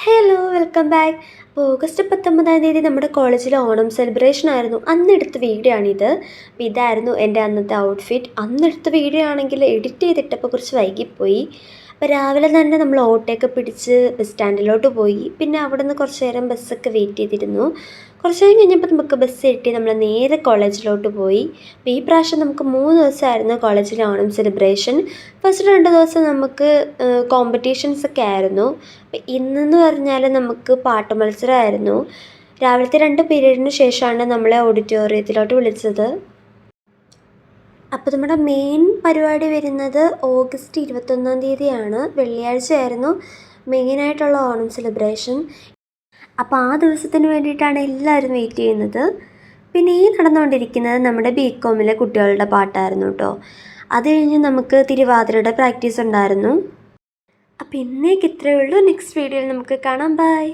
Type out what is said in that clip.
Hello welcome back. അപ്പോൾ August 19-ാം തീയതി നമ്മുടെ കോളേജിലെ ഓണം സെലിബ്രേഷൻ ആയിരുന്നു. അന്നെടുത്ത വീഡിയോ ആണിത്. അപ്പോൾ ഇതായിരുന്നു എൻ്റെ അന്നത്തെ ഔട്ട്ഫിറ്റ്. അന്നെടുത്ത വീഡിയോ ആണെങ്കിൽ എഡിറ്റ് ചെയ്തിട്ടപ്പോൾ കുറച്ച് വൈകിപ്പോയി. അപ്പോൾ രാവിലെ തന്നെ നമ്മൾ ഓട്ടോയൊക്കെ പിടിച്ച് ബസ് സ്റ്റാൻഡിലോട്ട് പോയി. പിന്നെ അവിടെ നിന്ന് കുറച്ച് നേരം ബസ്സൊക്കെ വെയിറ്റ് ചെയ്തിരുന്നു. കുറച്ച് നേരം കഴിഞ്ഞപ്പോൾ നമുക്ക് ബസ് കിട്ടി. നമ്മൾ നേരെ കോളേജിലോട്ട് പോയി. അപ്പോൾ ഈ പ്രാവശ്യം നമുക്ക് 3 ദിവസമായിരുന്നു കോളേജിലെ ഓണം സെലിബ്രേഷൻ. ഫസ്റ്റ് 2 ദിവസം നമുക്ക് കോമ്പറ്റീഷൻസ് ഒക്കെ ആയിരുന്നു. അപ്പം ഇന്നെന്ന് പറഞ്ഞാൽ നമുക്ക് പാട്ട് മത്സരമായിരുന്നു. രാവിലത്തെ 2 പീരീഡിന് ശേഷമാണ് നമ്മളെ ഓഡിറ്റോറിയത്തിലോട്ട് വിളിച്ചത്. അപ്പോൾ നമ്മുടെ മെയിൻ പരിപാടി വരുന്നത് ഓഗസ്റ്റ് 21-ാം തീയതിയാണ്. വെള്ളിയാഴ്ചയായിരുന്നു മെയിനായിട്ടുള്ള ഓണം സെലിബ്രേഷൻ. അപ്പോൾ ആ ദിവസത്തിന് വേണ്ടിയിട്ടാണ് എല്ലാവരും വെയിറ്റ് ചെയ്യുന്നത്. പിന്നെ ഈ നടന്നുകൊണ്ടിരിക്കുന്നത് നമ്മുടെ ബികോമിലെ കുട്ടികളുടെ പാട്ടായിരുന്നു കേട്ടോ. അത് കഴിഞ്ഞ് നമുക്ക് തിരുവാതിരയുടെ പ്രാക്ടീസ് ഉണ്ടായിരുന്നു. അപ്പോൾ ഇന്നേക്ക് ഇത്രയേ ഉള്ളൂ. നെക്സ്റ്റ് വീഡിയോയിൽ നമുക്ക് കാണാം. ബൈ.